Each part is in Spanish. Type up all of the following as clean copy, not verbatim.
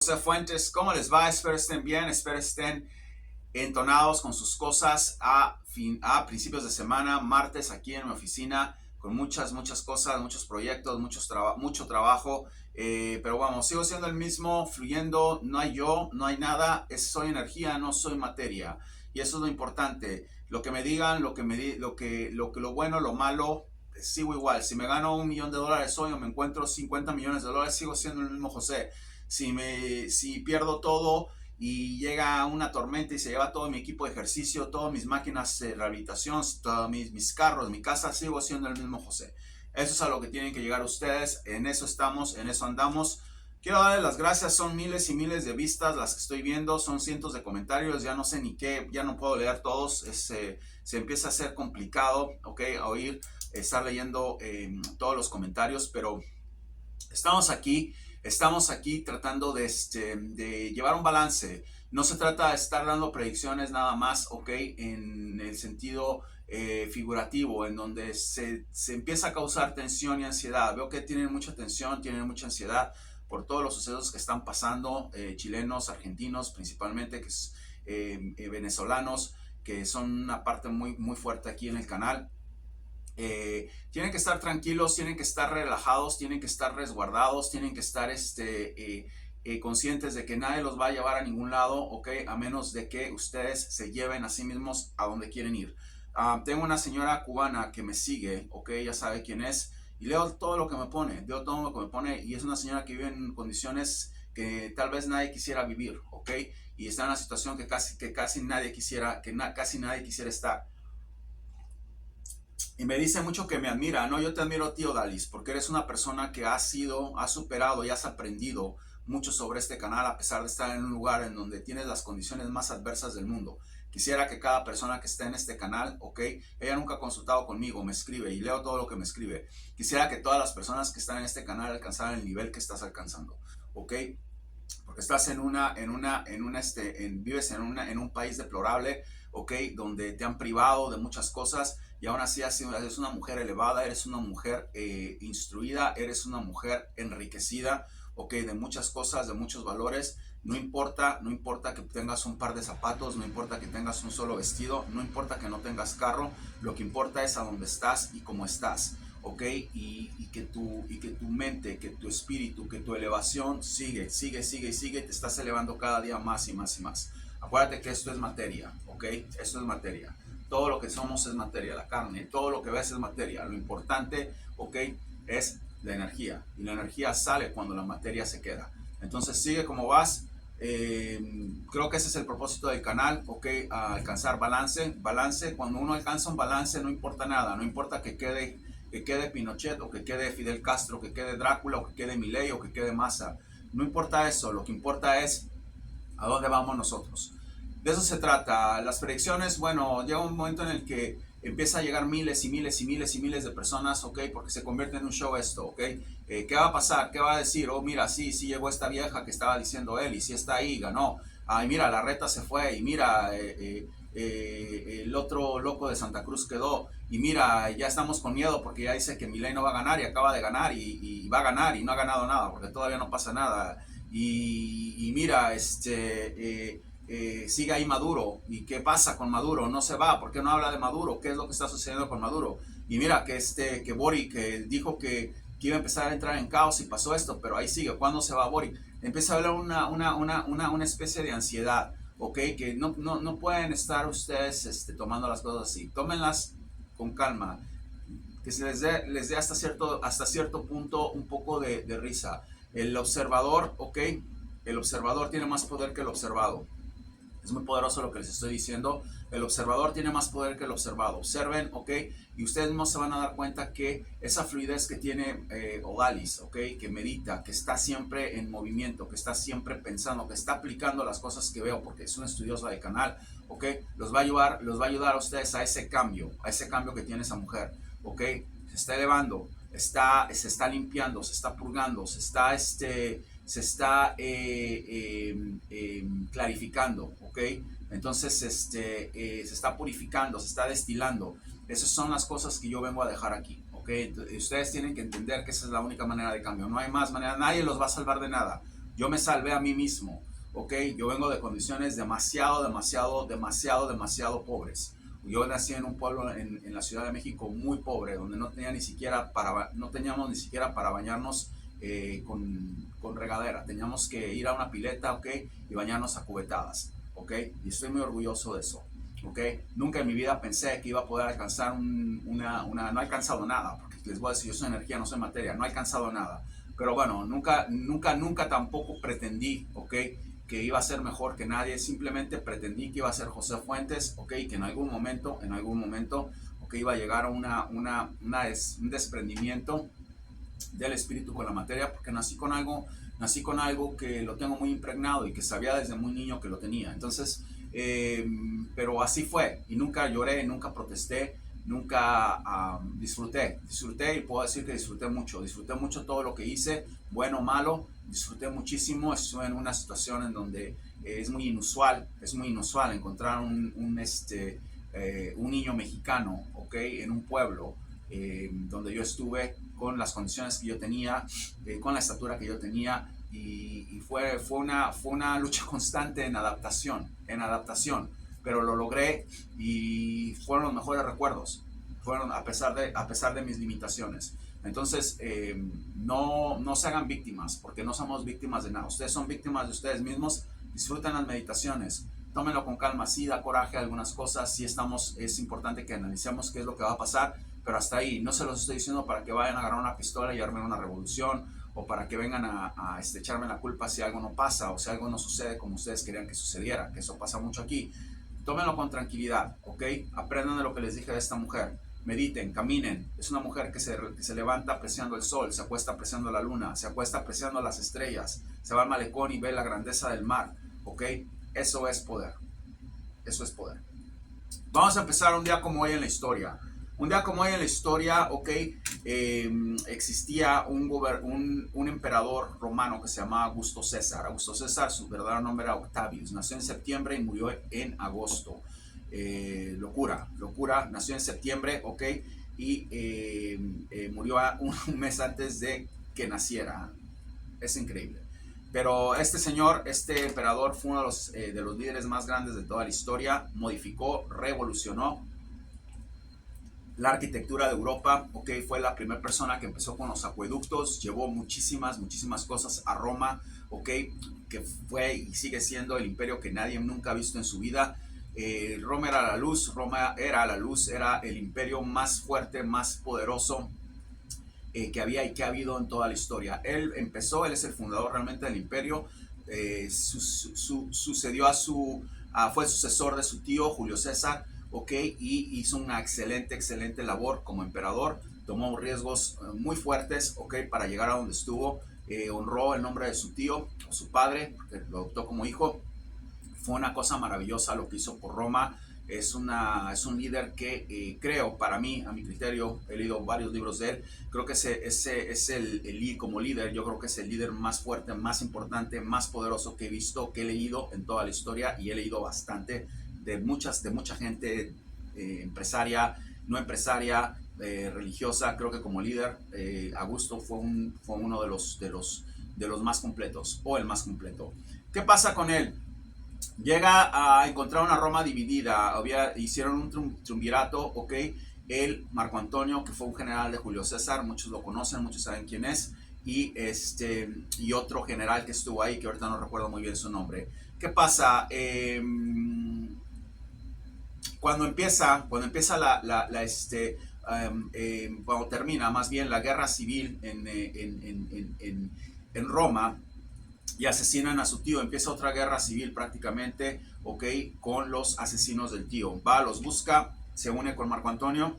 José Fuentes, ¿cómo les va? Espero estén bien, espero estén entonados con sus cosas a principios de semana, martes aquí en mi oficina, con muchas cosas, muchos proyectos, mucho trabajo, pero bueno, sigo siendo el mismo, fluyendo, no hay yo, no hay nada, soy energía, no soy materia, y eso es lo importante. Lo que me digan, lo bueno, lo malo, sigo igual. Si me gano $1 millón hoy o me encuentro 50 millones de dólares, sigo siendo el mismo José. Si pierdo todo y llega una tormenta y se lleva todo mi equipo de ejercicio, todas mis máquinas de rehabilitación, todos mis carros, mi casa, sigo siendo el mismo José. Eso es a lo que tienen que llegar ustedes, en eso estamos, en eso andamos. Quiero darles las gracias, son miles y miles de vistas las que estoy viendo, son cientos de comentarios, ya no sé ni qué, ya no puedo leer todos, se empieza a hacer complicado, ok, a oír, estar leyendo todos los comentarios, pero estamos aquí tratando de llevar un balance. No se trata de estar dando predicciones nada más, ok, en el sentido figurativo, en donde se empieza a causar tensión y ansiedad. Veo que tienen mucha tensión, tienen mucha ansiedad por todos los sucesos que están pasando, chilenos, argentinos, principalmente, venezolanos, que son una parte muy fuerte aquí en el canal. Tienen que estar tranquilos, tienen que estar relajados, tienen que estar resguardados, tienen que estar conscientes de que nadie los va a llevar a ningún lado, ok, a menos de que ustedes se lleven a sí mismos a donde quieren ir. Tengo una señora cubana que me sigue, ok, ya sabe quién es, y leo todo lo que me pone, y es una señora que vive en condiciones que tal vez nadie quisiera vivir, ok, y está en una situación que casi nadie quisiera, casi nadie quisiera estar. Y me dice mucho que me admira, ¿no? Yo te admiro, tío Dalis, porque eres una persona que has superado y has aprendido mucho sobre este canal a pesar de estar en un lugar en donde tienes las condiciones más adversas del mundo. Quisiera que cada persona que esté en este canal, ok, ella nunca ha consultado conmigo, me escribe y leo todo lo que me escribe. Quisiera que todas las personas que están en este canal alcanzaran el nivel que estás alcanzando, ok, porque estás vives en un país deplorable, ok, donde te han privado de muchas cosas y aún así eres una mujer elevada, eres una mujer instruida, eres una mujer enriquecida, ok, de muchas cosas, de muchos valores. No importa que tengas un par de zapatos, no importa que tengas un solo vestido, no importa que no tengas carro, lo que importa es a dónde estás y cómo estás, ok, y que tu mente, que tu espíritu, que tu elevación sigue, te estás elevando cada día más y más y más. Acuérdate que esto es materia, ok, esto es materia. Todo lo que somos es materia, la carne, todo lo que ves es materia. Lo importante, ok, es la energía. Y la energía sale cuando la materia se queda. Entonces sigue como vas. Creo que ese es el propósito del canal, ok, a alcanzar balance. Cuando uno alcanza un balance no importa nada, no importa que quede Pinochet o que quede Fidel Castro, que quede Drácula o que quede Milei o que quede Massa. No importa eso, lo que importa es a dónde vamos nosotros. De eso se trata. Las predicciones, bueno, llega un momento en el que empieza a llegar miles y miles y miles y miles de personas, ok, porque se convierte en un show esto, ok. ¿Qué va a pasar? ¿Qué va a decir? Oh, mira, sí llegó esta vieja que estaba diciendo él y sí está ahí, ganó. Ay, mira, la reta se fue y mira, el otro loco de Santa Cruz quedó y mira, ya estamos con miedo porque ya dice que Milei no va a ganar y acaba de ganar y va a ganar y no ha ganado nada porque todavía no pasa nada. Y mira, sigue ahí Maduro. ¿Y qué pasa con Maduro? No se va. ¿Por qué no habla de Maduro? ¿Qué es lo que está sucediendo con Maduro? Y mira que Boric dijo que iba a empezar a entrar en caos y pasó esto, pero ahí sigue. ¿Cuándo se va Boric? Empieza a hablar una especie de ansiedad, ¿ok? Que no pueden estar ustedes tomando las cosas así. Tómenlas con calma. Que se les dé hasta cierto punto un poco de risa. El observador, ¿ok? El observador tiene más poder que el observado. Es muy poderoso lo que les estoy diciendo. El observador tiene más poder que el observado. Observen, ok, y ustedes mismos se van a dar cuenta que esa fluidez que tiene Odalis, ok, que medita, que está siempre en movimiento, que está siempre pensando, que está aplicando las cosas que veo, porque es un estudioso del canal, ok, los va a ayudar a ustedes a ese cambio que tiene esa mujer, ok, se está elevando, se está limpiando, se está purgando, se está clarificando, ¿ok? Entonces se está purificando, se está destilando. Esas son las cosas que yo vengo a dejar aquí, ¿ok? Entonces, ustedes tienen que entender que esa es la única manera de cambio. No hay más manera, nadie los va a salvar de nada. Yo me salvé a mí mismo, ¿ok? Yo vengo de condiciones demasiado pobres. Yo nací en un pueblo en la Ciudad de México muy pobre, donde no teníamos ni siquiera para bañarnos con regadera. Teníamos que ir a una pileta, ¿ok? Y bañarnos a cubetadas, ¿ok? Y estoy muy orgulloso de eso, ¿ok? Nunca en mi vida pensé que iba a poder alcanzar no he alcanzado nada, porque les voy a decir, yo soy energía, no soy materia, no he alcanzado nada. Pero bueno, nunca tampoco pretendí, ¿ok? Que iba a ser mejor que nadie, simplemente pretendí que iba a ser José Fuentes, ¿ok? Que en algún momento, ¿ok? Iba a llegar a un desprendimiento del espíritu con la materia, porque nací con algo que lo tengo muy impregnado y que sabía desde muy niño que lo tenía. Entonces, pero así fue, y nunca lloré, nunca protesté, nunca disfruté y puedo decir que disfruté mucho todo lo que hice, bueno o malo, disfruté muchísimo. Estuve en una situación en donde es muy inusual encontrar un niño mexicano, ¿ok? En un pueblo donde yo estuve, con las condiciones que yo tenía, con la estatura que yo tenía, y fue una lucha constante en adaptación, pero lo logré y fueron los mejores recuerdos, a pesar de mis limitaciones. Entonces, no se hagan víctimas, porque no somos víctimas de nada. Ustedes son víctimas de ustedes mismos. Disfruten las meditaciones, tómenlo con calma. Sí da coraje algunas cosas, sí es importante que analicemos qué es lo que va a pasar, pero hasta ahí. No se los estoy diciendo para que vayan a agarrar una pistola y armen una revolución, o para que vengan a echarme la culpa si algo no pasa o si algo no sucede como ustedes querían que sucediera, que eso pasa mucho aquí. Tómenlo con tranquilidad, ¿ok? Aprendan de lo que les dije de esta mujer. Mediten, caminen. Es una mujer que se levanta apreciando el sol, se acuesta apreciando la luna, se acuesta apreciando las estrellas, se va al malecón y ve la grandeza del mar, ¿ok? Eso es poder. Eso es poder. Vamos a empezar un día como hoy en la historia. Un día como hoy en la historia, ok, existía un emperador romano que se llamaba Augusto César. Augusto César, su verdadero nombre era Octavius. Nació en septiembre y murió en agosto. Locura. Nació en septiembre, ok, y murió un mes antes de que naciera. Es increíble. Pero este señor, este emperador, fue uno de los líderes más grandes de toda la historia. Modificó, revolucionó la arquitectura de Europa, ok, fue la primera persona que empezó con los acueductos, llevó muchísimas cosas a Roma, ok, que fue y sigue siendo el imperio que nadie nunca ha visto en su vida. Roma era la luz, era el imperio más fuerte, más poderoso que había y que ha habido en toda la historia. Él es el fundador realmente del imperio, sucedió fue sucesor de su tío Julio César, ok, y hizo una excelente labor como emperador. Tomó riesgos muy fuertes, ok, para llegar a donde estuvo. Honró el nombre de su tío o su padre, porque lo adoptó como hijo. Fue una cosa maravillosa lo que hizo por Roma. Es un líder que creo, para mí, a mi criterio, he leído varios libros de él, creo que ese es como líder, yo creo que es el líder más fuerte, más importante, más poderoso que he visto, que he leído en toda la historia, y he leído bastante de mucha gente empresaria, no empresaria, religiosa. Creo que como líder, Augusto fue uno de los más completos, o el más completo. ¿Qué pasa con él? Llega a encontrar una Roma dividida, hicieron un triunvirato, ok, Marco Antonio, que fue un general de Julio César, muchos lo conocen, muchos saben quién es, y otro general que estuvo ahí, que ahorita no recuerdo muy bien su nombre. ¿Qué pasa? Cuando empieza cuando termina más bien la guerra civil en Roma, y asesinan a su tío, empieza otra guerra civil prácticamente, ok, con los asesinos del tío. Va, los busca, se une con Marco Antonio,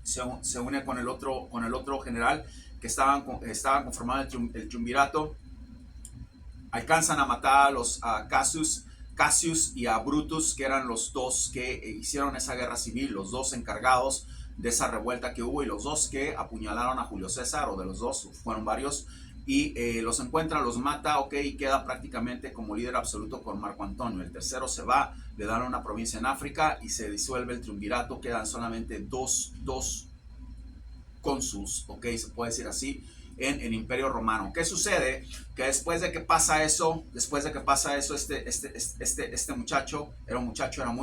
se une con el otro general que estaban conformando el triunvirato. Alcanzan a matar a Cassius y a Brutus, que eran los dos que hicieron esa guerra civil, los dos encargados de esa revuelta que hubo, y los dos que apuñalaron a Julio César, o de los dos, fueron varios. Y los encuentra, los mata, ok, y queda prácticamente como líder absoluto con Marco Antonio. El tercero se va, le dan una provincia en África y se disuelve el triunvirato. Quedan solamente dos cónsuls, ok, se puede decir así. en el Imperio Romano. ¿Qué sucede? Que después de que pasa eso, este muchacho, era muy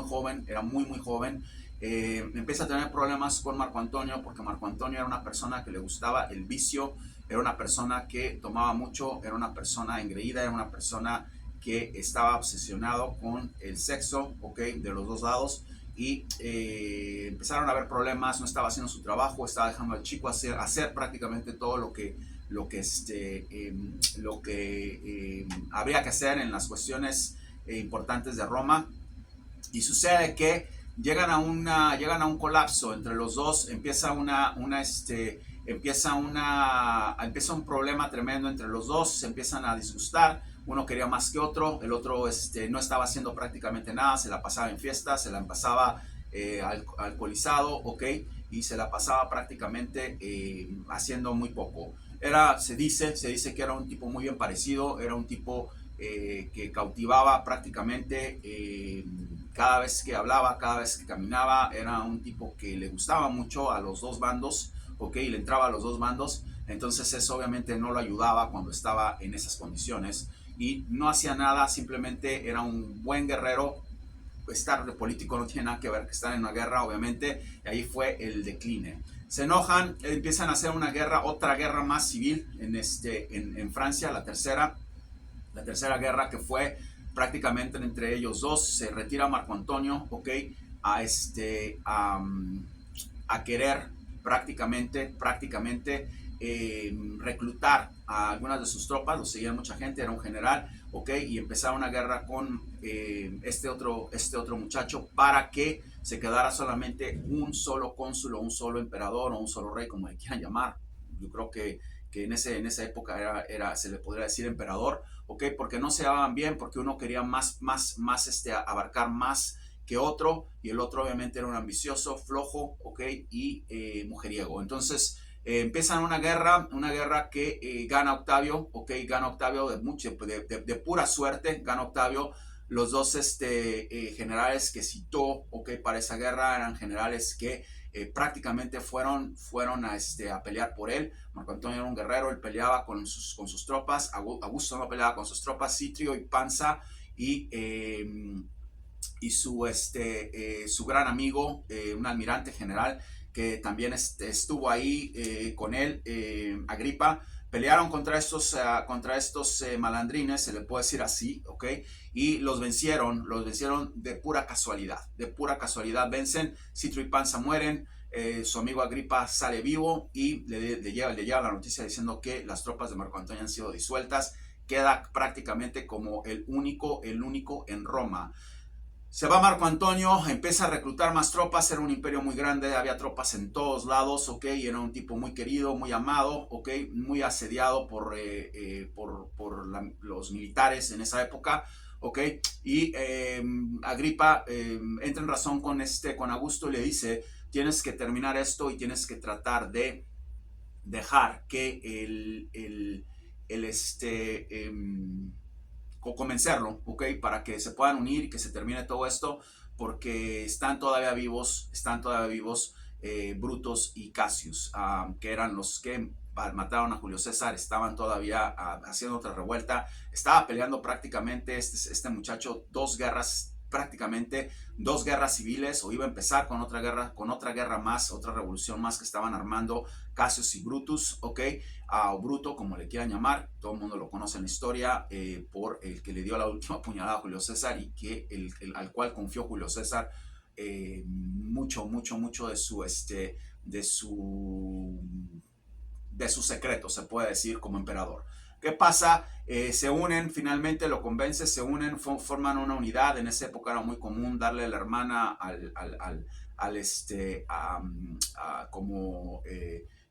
joven, era muy joven, empieza a tener problemas con Marco Antonio, porque Marco Antonio era una persona que le gustaba el vicio, era una persona que tomaba mucho, era una persona engreída, era una persona que estaba obsesionado con el sexo, ¿ok? De los dos lados, y empezaron a haber problemas, no estaba haciendo su trabajo, estaba dejando al chico hacer prácticamente todo lo que habría que hacer en las cuestiones importantes de Roma. Y sucede que llegan a un colapso entre los dos, empieza un problema tremendo entre los dos, se empiezan a disgustar, uno quería más que otro, el otro no estaba haciendo prácticamente nada, se la pasaba en fiestas, se la pasaba alcoholizado, ¿ok? Y se la pasaba prácticamente haciendo muy poco. Se dice que era un tipo muy bien parecido, era un tipo que cautivaba prácticamente cada vez que hablaba, cada vez que caminaba, era un tipo que le gustaba mucho a los dos bandos, ¿ok? Y le entraba a los dos bandos, entonces eso obviamente no lo ayudaba cuando estaba en esas condiciones y no hacía nada, simplemente era un buen guerrero. Estar de político no tiene nada que ver que estar en una guerra, obviamente, y ahí fue el decline. Se enojan, empiezan a hacer una guerra, otra guerra más civil en Francia, la tercera guerra, que fue prácticamente entre ellos dos. Se retira Marco Antonio, ¿ok? A querer prácticamente reclutar a algunas de sus tropas, lo seguía mucha gente, era un general, ¿ok? Y empezar una guerra con este otro muchacho para que se quedara solamente un solo cónsul o un solo emperador o un solo rey, como le quieran llamar. Yo creo que en esa época se le podría decir emperador, ¿ok? Porque no se llevaban bien, porque uno quería abarcar más que otro, y el otro obviamente era un ambicioso, flojo, ¿ok? Y mujeriego. Entonces empiezan una guerra que gana Octavio, ¿ok? Gana Octavio de pura suerte, gana Octavio. Los dos generales que citó, ¿ok? Para esa guerra eran generales que prácticamente fueron a pelear por él. Marco Antonio era un guerrero, él peleaba con sus tropas, Augusto no peleaba con sus tropas, Citrio y Pansa y su gran amigo, un almirante general que también estuvo ahí con él, Agripa, pelearon contra estos malandrines, se le puede decir así, ¿ok? Y los vencieron de pura casualidad vencen, Citrio y Pansa mueren, su amigo Agripa sale vivo y le lleva la noticia diciendo que las tropas de Marco Antonio han sido disueltas, queda prácticamente como el único en Roma. Se va Marco Antonio, empieza a reclutar más tropas, era un imperio muy grande, había tropas en todos lados, ¿ok? Era un tipo muy querido, muy amado, ¿ok? Muy asediado por los militares en esa época, ¿ok? Y Agripa entra en razón con Augusto y le dice, tienes que terminar esto y tienes que tratar de dejar que convencerlo, ¿ok? Para que se puedan unir y que se termine todo esto, porque están todavía vivos Brutus y Cassius, que eran los que mataron a Julio César, estaban todavía haciendo otra revuelta, estaba peleando prácticamente este muchacho prácticamente dos guerras civiles, o iba a empezar con otra guerra más, otra revolución más que estaban armando Cassius y Brutus, ¿ok? O Bruto, como le quieran llamar, todo el mundo lo conoce en la historia, por el que le dio la última puñalada a Julio César y que al cual confió Julio César mucho de su secreto, se puede decir, como emperador. ¿Qué pasa? Se unen, finalmente lo convence, se unen, forman una unidad. En esa época era muy común darle la hermana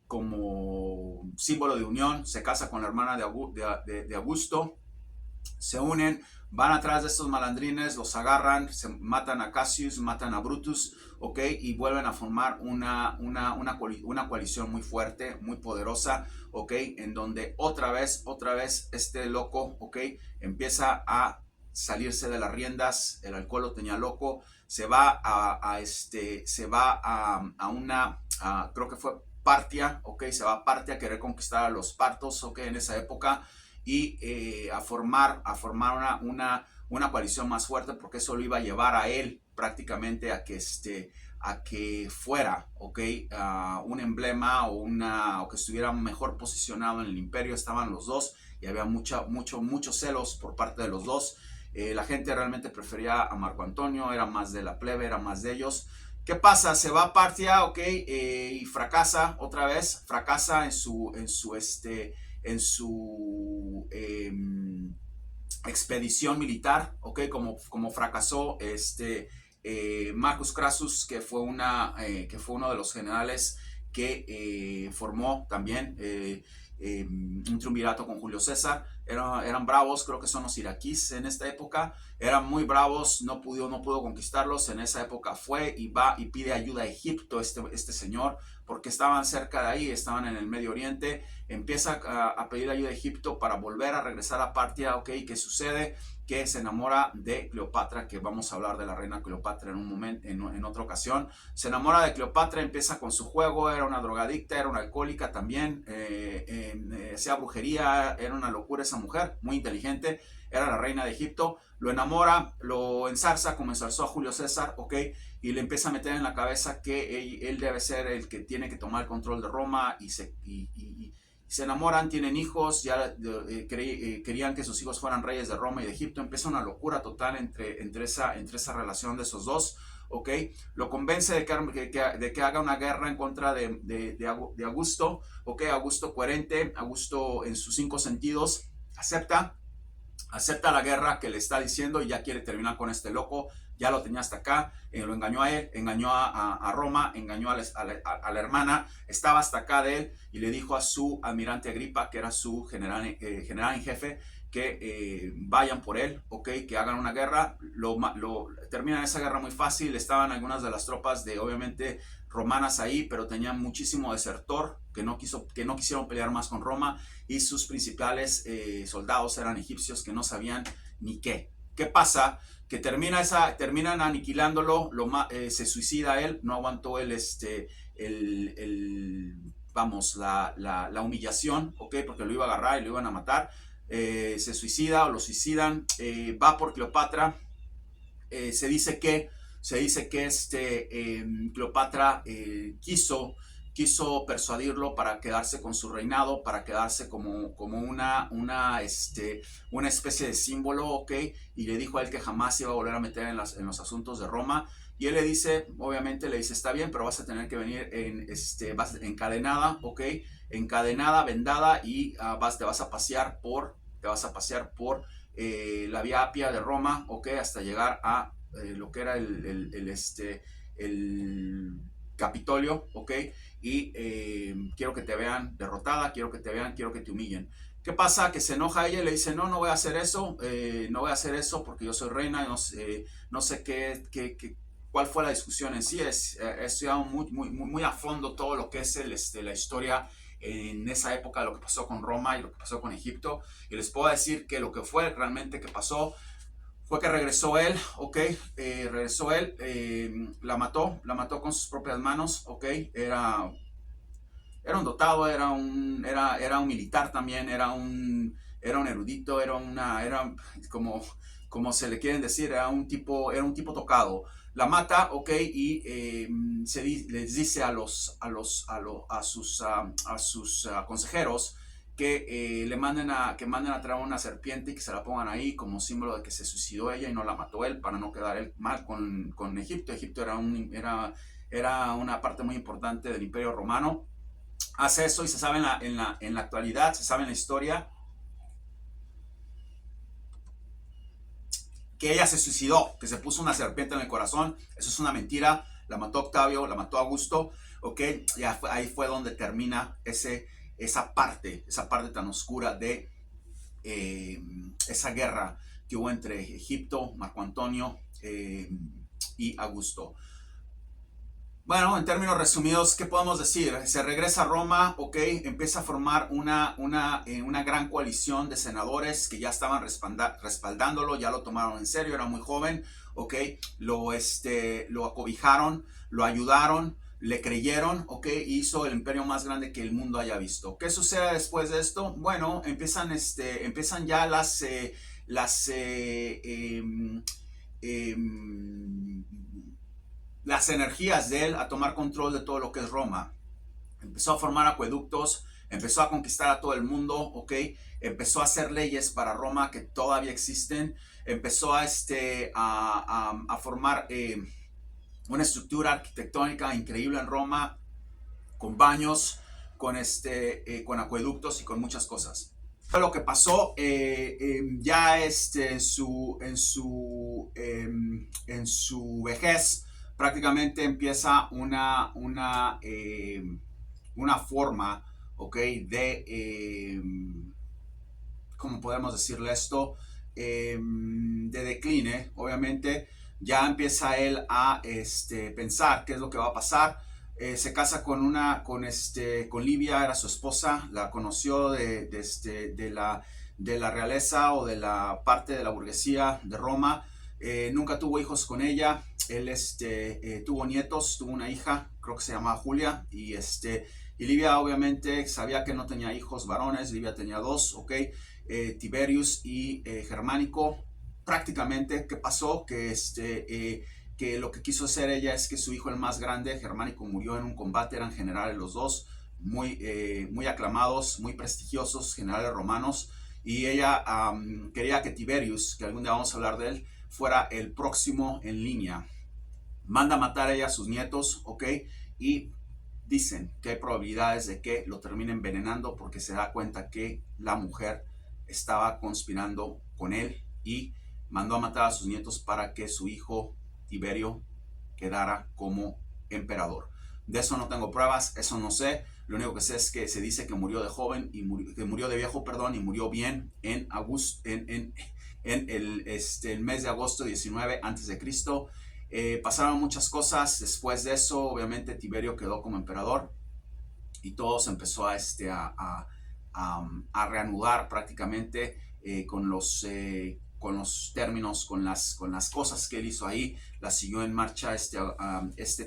como símbolo de unión. Se casa con la hermana de Augusto, se unen, van atrás de estos malandrines, los agarran, se matan a Cassius, matan a Brutus, ¿ok? Y vuelven a formar una coalición muy fuerte, muy poderosa, ¿ok? En donde otra vez este loco, ¿ok? Empieza a salirse de las riendas, el alcohol lo tenía loco, se va creo que fue Partia, ok, se va a Partia a querer conquistar a los partos, ok, en esa época, y a formar una coalición más fuerte, porque eso lo iba a llevar a él prácticamente a que fuera, ok, un emblema o que estuviera mejor posicionado en el imperio. Estaban los dos y había muchos celos por parte de los dos. La gente realmente prefería a Marco Antonio, era más de la plebe, era más de ellos. ¿Qué pasa? Se va a Partia, ok, y fracasa otra vez, fracasa en su expedición militar, ok, como fracasó Marcus Crassus, que fue uno de los generales que formó también un triunvirato con Julio César. Eran bravos, creo que son los iraquíes en esta época, eran muy bravos, no pudo conquistarlos. En esa época fue y va y pide ayuda a Egipto, este señor, porque estaban cerca de ahí, estaban en el Medio Oriente. Empieza a pedir ayuda a Egipto para volver a regresar a Partia, ok. ¿Qué sucede? Que se enamora de Cleopatra, que vamos a hablar de la reina Cleopatra en un momento, en otra ocasión. Se enamora de Cleopatra, empieza con su juego, era una drogadicta, era una alcohólica también, hacía brujería, era una locura esa mujer, muy inteligente, era la reina de Egipto. Lo enamora, lo enzarza como enzarzó a Julio César, ok, y le empieza a meter en la cabeza que él debe ser el que tiene que tomar el control de Roma, y se enamoran, tienen hijos, ya querían que sus hijos fueran reyes de Roma y de Egipto. Empieza una locura total entre esa relación de esos dos, ok. Lo convence de que haga una guerra en contra de Augusto, ok. Augusto coherente, Augusto en sus 5 sentidos, acepta la guerra que le está diciendo y ya quiere terminar con este loco. Ya lo tenía hasta acá, lo engañó a él, engañó a Roma, engañó a la hermana, estaba hasta acá de él, y le dijo a su almirante Agripa, que era su general en jefe, que vayan por él, ok, que hagan una guerra. Terminan esa guerra muy fácil. Estaban algunas de las tropas obviamente romanas ahí, pero tenían muchísimo desertor que no quisieron pelear más con Roma, y sus principales soldados eran egipcios que no sabían ni qué. ¿Qué pasa? Que terminan aniquilándolo, se suicida él, no aguantó la humillación, ok, porque lo iba a agarrar y lo iban a matar. Se suicida o lo suicidan, va por Cleopatra. Se dice que Cleopatra quiso persuadirlo para quedarse con su reinado, para quedarse como una especie de símbolo, ok, y le dijo a él que jamás se iba a volver a meter en los asuntos de Roma. Y él le dice, obviamente le dice, está bien, pero vas a tener que venir encadenada, ok, encadenada, vendada, y te vas a pasear por la Vía Apia de Roma, ok, hasta llegar a lo que era el Capitolio, ok, y quiero que te vean derrotada, quiero que te humillen. ¿Qué pasa? Que se enoja ella y le dice, no voy a hacer eso, porque yo soy reina, no sé cuál fue la discusión en sí. He estudiado muy a fondo todo lo que es la historia en esa época, lo que pasó con Roma y lo que pasó con Egipto, y les puedo decir que lo que fue realmente que pasó fue que regresó él, ok, la mató con sus propias manos, ok. Era un dotado, era un militar también, era un erudito, era como se le quieren decir, era un tipo tocado. La mata, ok, y les dice a sus consejeros que manden a traer una serpiente y que se la pongan ahí como símbolo de que se suicidó ella y no la mató él, para no quedar él mal con Egipto. Egipto era una parte muy importante del Imperio Romano. Hace eso y se sabe en la actualidad, se sabe en la historia que ella se suicidó, que se puso una serpiente en el corazón. Eso es una mentira. La mató Octavio, la mató Augusto, ok. Ahí fue donde termina esa parte tan oscura de esa guerra que hubo entre Egipto, Marco Antonio y Augusto. Bueno, en términos resumidos, ¿qué podemos decir? Se regresa a Roma, ok, empieza a formar una gran coalición de senadores que ya estaban respaldándolo, ya lo tomaron en serio, era muy joven, ok, lo acobijaron, lo ayudaron, le creyeron, ok, hizo el imperio más grande que el mundo haya visto. ¿Qué sucede después de esto? Bueno, empiezan ya em, em, las energías de él a tomar control de todo lo que es Roma. Empezó a formar acueductos, empezó a conquistar a todo el mundo, ¿ok? Empezó a hacer leyes para Roma que todavía existen, empezó a formar una estructura arquitectónica increíble en Roma, con baños, con acueductos y con muchas cosas. Lo que pasó ya en su vejez, prácticamente empieza una forma, ¿ok? ¿Cómo podemos decirle esto? De decline, obviamente. Ya empieza él a pensar qué es lo que va a pasar. Se casa con Livia, era su esposa, la conoció de la realeza o de la parte de la burguesía de Roma. Nunca tuvo hijos con ella. Él tuvo nietos, tuvo una hija, creo que se llamaba Julia, y Livia obviamente sabía que no tenía hijos varones. Livia tenía dos, ¿ok? Tiberius y Germánico. Prácticamente, ¿qué pasó? Que lo que quiso hacer ella es que su hijo, el más grande, Germánico, murió en un combate. Eran generales los dos, muy aclamados, muy prestigiosos, generales romanos, y ella quería que Tiberius, que algún día vamos a hablar de él, fuera el próximo en línea. Manda a matar a ella a sus nietos, ¿ok? Y dicen que hay probabilidades de que lo termine envenenando porque se da cuenta que la mujer estaba conspirando con él y mandó a matar a sus nietos para que su hijo Tiberio quedara como emperador. De eso no tengo pruebas, eso no sé. Lo único que sé es que se dice que murió de joven y que murió de viejo, perdón, y murió bien en el mes de agosto 19 antes de Cristo. Pasaron muchas cosas después de eso. Obviamente Tiberio quedó como emperador y todo se empezó a reanudar prácticamente con los términos, con las cosas que él hizo ahí. Las siguió en marcha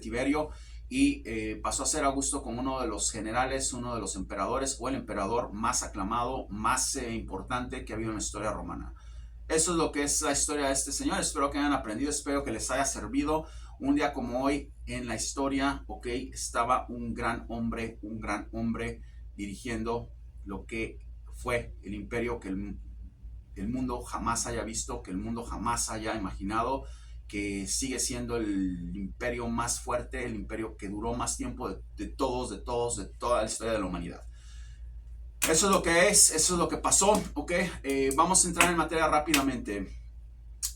Tiberio, y pasó a ser Augusto como uno de los generales, uno de los emperadores, o el emperador más aclamado, más importante que ha habido en la historia romana. Eso es lo que es la historia de este señor. Espero que hayan aprendido, espero que les haya servido. Un día como hoy en la historia, ok, estaba un gran hombre dirigiendo lo que fue el imperio que el mundo jamás haya visto, que el mundo jamás haya imaginado, que sigue siendo el imperio más fuerte, el imperio que duró más tiempo de toda la historia de la humanidad. Eso es lo que es, eso es lo que pasó, ¿ok? Vamos a entrar en materia rápidamente.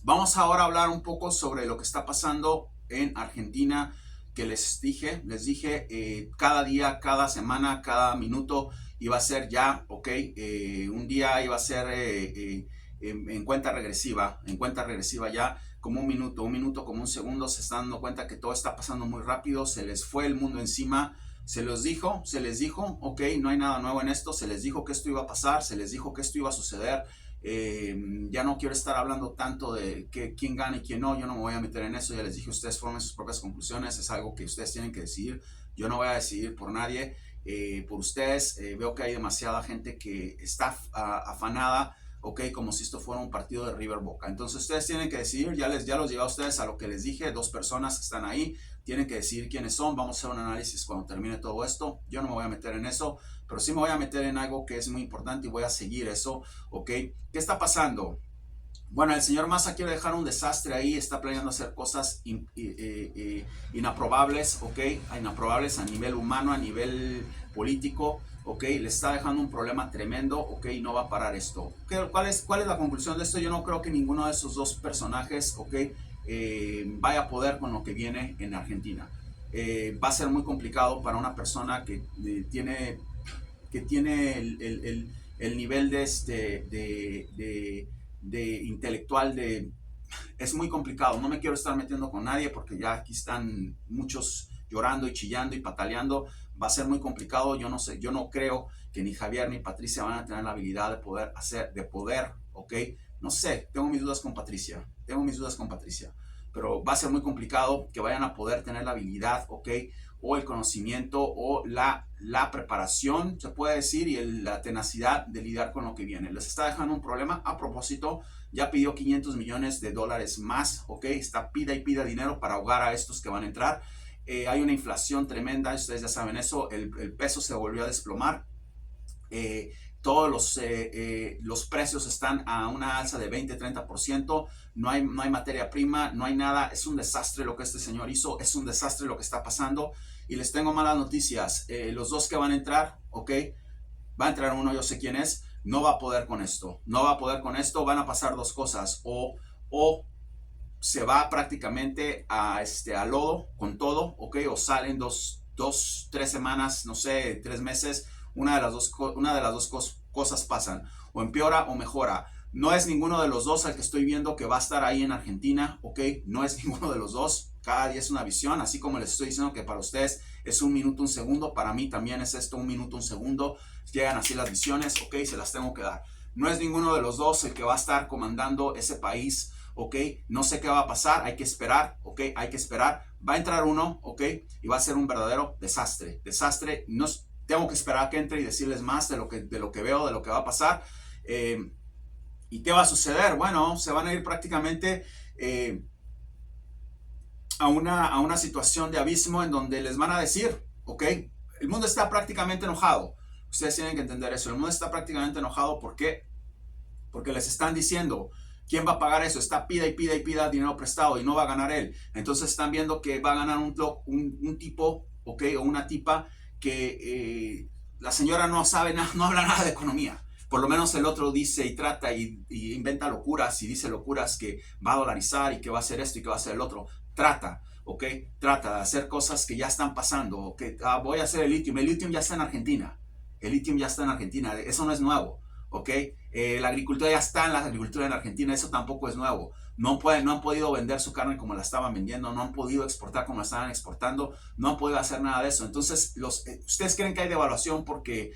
Vamos ahora a hablar un poco sobre lo que está pasando en Argentina, que les dije, cada día, cada semana, cada minuto iba a ser ya, ¿ok? Un día iba a ser en cuenta regresiva ya, como un minuto, como un segundo. Se están dando cuenta que todo está pasando muy rápido, se les fue el mundo encima. Se les dijo, ok, no hay nada nuevo en esto, se les dijo que esto iba a pasar, se les dijo que esto iba a suceder. Ya no quiero estar hablando tanto de quién gana y quién no, yo no me voy a meter en eso. Ya les dije, ustedes formen sus propias conclusiones, es algo que ustedes tienen que decidir. Yo no voy a decidir por nadie, por ustedes. Veo que hay demasiada gente que está afanada, ok, como si esto fuera un partido de River Boca. Entonces ustedes tienen que decidir. Ya los llevé a ustedes a lo que les dije, 2 personas que están ahí, tienen que decidir quiénes son. Vamos a hacer un análisis cuando termine todo esto. Yo no me voy a meter en eso, pero sí me voy a meter en algo que es muy importante y voy a seguir eso, ok. ¿Qué está pasando? Bueno, el señor Massa quiere dejar un desastre ahí, está planeando hacer cosas inaprobables, ok, inaprobables a nivel humano, a nivel político, ok, le está dejando un problema tremendo, ok, no va a parar esto. ¿Cuál es la conclusión de esto? Yo no creo que ninguno de esos dos personajes, ok, vaya a poder con lo que viene en Argentina. Va a ser muy complicado para una persona que tiene el nivel de intelectual, es muy complicado. No me quiero estar metiendo con nadie porque ya aquí están muchos llorando y chillando y pataleando. Va a ser muy complicado. Yo no sé, yo no creo que ni Javier ni Patricia van a tener la habilidad de poder, ok. No sé, tengo mis dudas con Patricia, pero va a ser muy complicado que vayan a poder tener la habilidad, ¿ok? O el conocimiento o la preparación, se puede decir, y la tenacidad de lidiar con lo que viene. Les está dejando un problema. A propósito, ya pidió $500 millones más, ¿ok? Está pida y pida dinero para ahogar a estos que van a entrar. Hay una inflación tremenda, ustedes ya saben eso, el peso se volvió a desplomar. Todos los precios están a una alza de 20-30%, no hay materia prima, no hay nada, es un desastre lo que este señor hizo, es un desastre lo que está pasando. Y les tengo malas noticias, los dos que van a entrar, ok, va a entrar uno, yo sé quién es, no va a poder con esto, no va a poder con esto, van a pasar dos cosas, o se va prácticamente a lodo con todo, ok, o salen tres semanas, no sé, 3 meses, una de las dos cosas pasan, o empeora o mejora. No es ninguno de los dos al que estoy viendo que va a estar ahí en Argentina, ok, no es ninguno de los dos, cada día es una visión, así como les estoy diciendo que para ustedes es un minuto, un segundo, para mí también es esto, un minuto, un segundo, llegan así las visiones, ok, se las tengo que dar. No es ninguno de los dos el que va a estar comandando ese país, ok, no sé qué va a pasar, hay que esperar, ok, hay que esperar, va a entrar uno, ok, y va a ser un verdadero desastre, no tengo que esperar a que entre y decirles más de lo que veo, de lo que va a pasar. ¿Y qué va a suceder? Bueno, se van a ir prácticamente a una situación de abismo en donde les van a decir, ok, el mundo está prácticamente enojado, ustedes tienen que entender eso, el mundo está prácticamente enojado, ¿por qué? Porque les están diciendo, ¿quién va a pagar eso? Está pida y pida y pida dinero prestado y no va a ganar él. Entonces están viendo que va a ganar un tipo, ¿ok? O una tipa que la señora no sabe nada, no habla nada de economía. Por lo menos el otro dice y trata y inventa locuras y dice locuras que va a dolarizar y que va a hacer esto y que va a hacer el otro. Trata, ¿ok? Trata de hacer cosas que ya están pasando. ¿Okay? Voy a hacer el lithium ya está en Argentina. El lithium ya está en Argentina. Eso no es nuevo. ¿Ok? La agricultura ya está en la agricultura en Argentina, eso tampoco es nuevo. No han podido vender su carne como la estaban vendiendo, no han podido exportar como la estaban exportando, no han podido hacer nada de eso. Entonces, ustedes creen que hay devaluación porque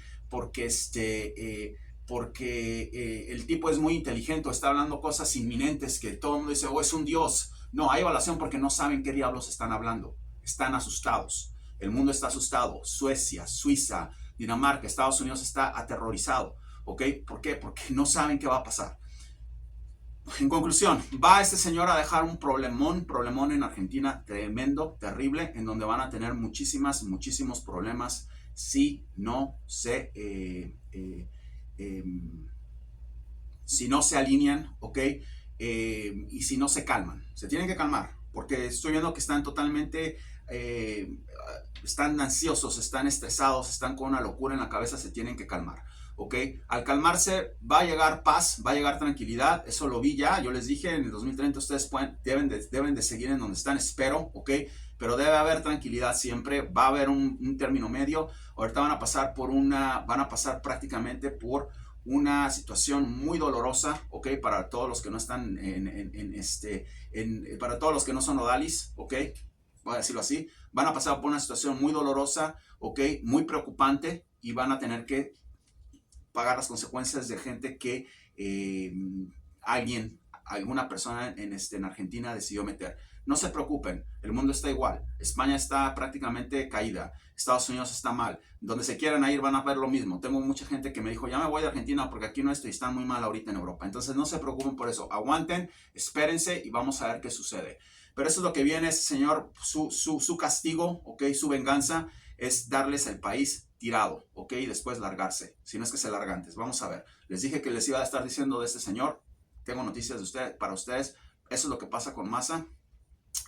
el tipo es muy inteligente, está hablando cosas inminentes que todo el mundo dice, oh, es un dios. No, hay devaluación porque no saben qué diablos están hablando. Están asustados. El mundo está asustado. Suecia, Suiza, Dinamarca, Estados Unidos está aterrorizado. ¿Ok? ¿Por qué? Porque no saben qué va a pasar. En conclusión, va este señor a dejar un problemón en Argentina tremendo, terrible, en donde van a tener muchísimos problemas si no se alinean, ¿ok? Y si no se calman. Se tienen que calmar, porque estoy viendo que están totalmente, están ansiosos, están estresados, están con una locura en la cabeza, se tienen que calmar. ¿Ok? Al calmarse va a llegar paz, va a llegar tranquilidad, eso lo vi ya, yo les dije en el 2030 ustedes deben de seguir en donde están, espero, ¿ok? Pero debe haber tranquilidad siempre, va a haber un término medio, ahorita van a pasar prácticamente por una situación muy dolorosa, ¿ok? Para todos los que no están para todos los que no son odalis, ¿ok? Voy a decirlo así, van a pasar por una situación muy dolorosa, ¿ok? Muy preocupante y van a tener que pagar las consecuencias de gente que alguna persona en Argentina decidió meter. No se preocupen, el mundo está igual. España está prácticamente caída. Estados Unidos está mal. Donde se quieran ir van a ver lo mismo. Tengo mucha gente que me dijo, ya me voy de Argentina porque aquí no estoy, están muy mal ahorita en Europa. Entonces no se preocupen por eso. Aguanten, espérense y vamos a ver qué sucede. Pero eso es lo que viene, señor, su castigo, ¿ok? Su venganza es darles el país tirado, ¿ok? Y después largarse, si no es que se larga antes. Vamos a ver. Les dije que les iba a estar diciendo de este señor. Tengo noticias para ustedes. Eso es lo que pasa con Massa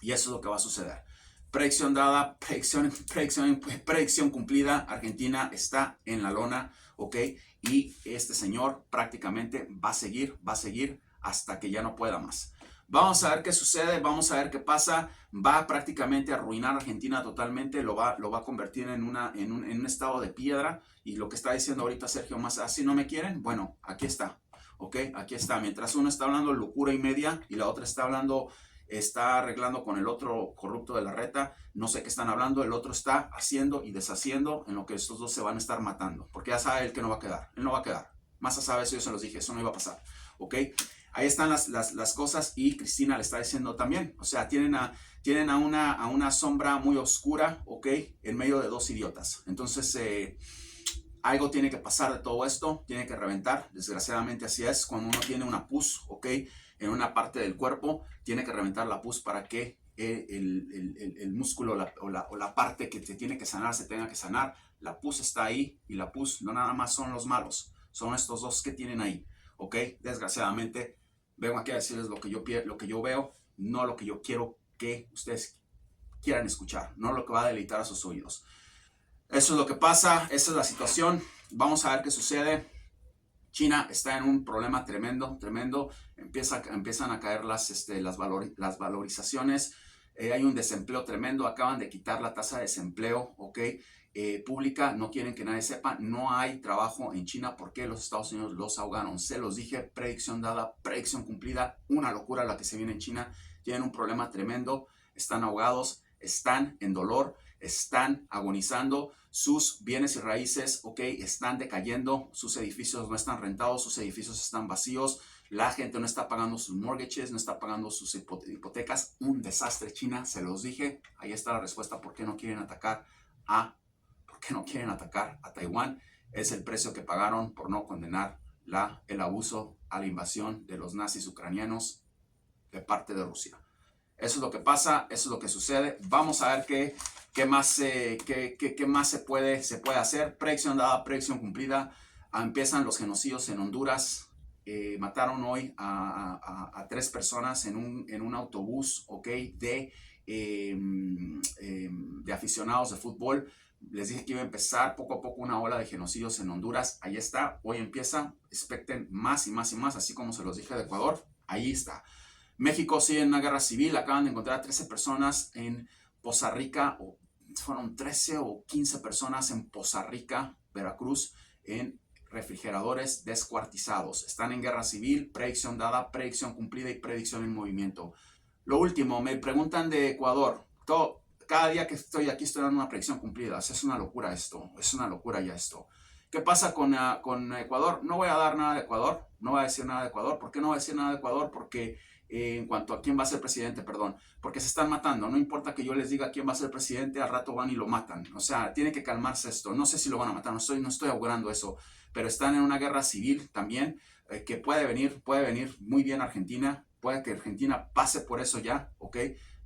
y eso es lo que va a suceder. Predicción dada, predicción cumplida. Argentina está en la lona, ¿ok? Y este señor prácticamente va a seguir hasta que ya no pueda más. Vamos a ver qué sucede, vamos a ver qué pasa. Va prácticamente a arruinar a Argentina totalmente, lo va a convertir en un estado de piedra. Y lo que está diciendo ahorita Sergio Massa, ¿si no me quieren? Bueno, aquí está, ¿ok? Aquí está. Mientras uno está hablando locura y media y la otra está arreglando con el otro corrupto de la reta, no sé qué están hablando, el otro está haciendo y deshaciendo en lo que estos dos se van a estar matando. Porque ya sabe él que no va a quedar, él no va a quedar. Massa sabe eso, yo se los dije, eso no iba a pasar, ¿ok? ahí están las cosas y Cristina le está diciendo también, o sea, tienen a una sombra muy oscura, ¿ok? En medio de dos idiotas. Entonces, algo tiene que pasar de todo esto, tiene que reventar, desgraciadamente así es, cuando uno tiene una pus, ¿ok? En una parte del cuerpo, tiene que reventar la pus para que el músculo o la parte que se tiene que sanar se tenga que sanar. La pus está ahí y la pus no nada más son los malos, son estos dos que tienen ahí, ¿ok? Desgraciadamente, vengo aquí a decirles lo que yo veo, no lo que yo quiero que ustedes quieran escuchar, no lo que va a deleitar a sus oídos. Eso es lo que pasa, esa es la situación. Vamos a ver qué sucede. China está en un problema tremendo, tremendo. Empiezan a caer las valorizaciones. Hay un desempleo tremendo. Acaban de quitar la tasa de desempleo, ¿ok? Pública. No quieren que nadie sepa. No hay trabajo en China porque los Estados Unidos los ahogaron. Se los dije, predicción dada, predicción cumplida. Una locura la que se viene en China. Tienen un problema tremendo. Están ahogados, están en dolor, están agonizando. Sus bienes y raíces, ok, están decayendo, sus edificios no están rentados, sus edificios están vacíos, la gente no está pagando sus mortgages, no está pagando sus hipotecas. Un desastre China, se los dije. Ahí está la respuesta por qué no quieren atacar a Taiwán. Es el precio que pagaron por no condenar el abuso a la invasión de los nazis ucranianos de parte de Rusia. Eso es lo que pasa, eso es lo que sucede. Vamos a ver qué más se puede hacer. Predicción dada, predicción cumplida. Empiezan los genocidios en Honduras. Mataron hoy a 3 personas en un autobús, ¿ok? De aficionados de fútbol. Les dije que iba a empezar poco a poco una ola de genocidios en Honduras. Ahí está, hoy empieza. Expecten más y más y más, así como se los dije de Ecuador. Ahí está. México sigue en una guerra civil. Acaban de encontrar a 13 personas en Poza Rica, o fueron 13 o 15 personas en Poza Rica, Veracruz, en refrigeradores descuartizados. Están en guerra civil, predicción dada, predicción cumplida y predicción en movimiento. Lo último, me preguntan de Ecuador. Cada día que estoy aquí estoy dando una predicción cumplida. Es una locura esto, es una locura ya esto. ¿Qué pasa con Ecuador? No voy a dar nada de Ecuador, no voy a decir nada de Ecuador. ¿Por qué no voy a decir nada de Ecuador? Porque en cuanto a quién va a ser presidente, perdón, porque se están matando. No importa que yo les diga quién va a ser presidente, al rato van y lo matan. O sea, tiene que calmarse esto. No sé si lo van a matar, no estoy augurando eso, pero están en una guerra civil también, que puede venir muy bien Argentina. Puede que Argentina pase por eso ya, ¿ok?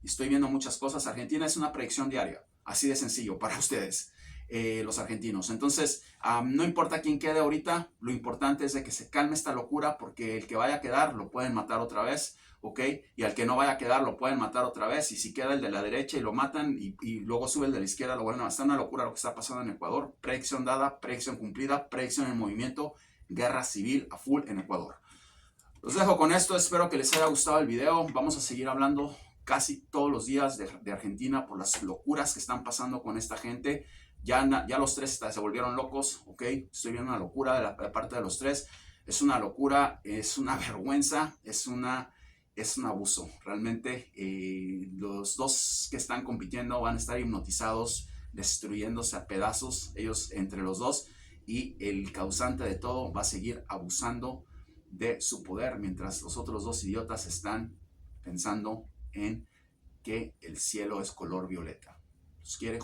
Estoy viendo muchas cosas. Argentina es una predicción diaria, así de sencillo para ustedes. Los argentinos. Entonces, no importa quién quede ahorita, lo importante es de que se calme esta locura, porque el que vaya a quedar lo pueden matar otra vez, ¿ok? Y al que no vaya a quedar lo pueden matar otra vez, y si queda el de la derecha y lo matan, y luego sube el de la izquierda, lo vuelven a matar. Está una locura lo que está pasando en Ecuador. Predicción dada, predicción cumplida, predicción en movimiento, guerra civil a full en Ecuador. Los dejo con esto, espero que les haya gustado el video. Vamos a seguir hablando casi todos los días de Argentina por las locuras que están pasando con esta gente. Ya los 3 se volvieron locos, ¿ok? Estoy viendo una locura de parte de los 3. Es una locura, es una vergüenza, es un abuso. Realmente los 2 que están compitiendo van a estar hipnotizados, destruyéndose a pedazos, ellos entre los 2. Y el causante de todo va a seguir abusando de su poder, mientras los otros 2 idiotas están pensando en que el cielo es color violeta. Los quiere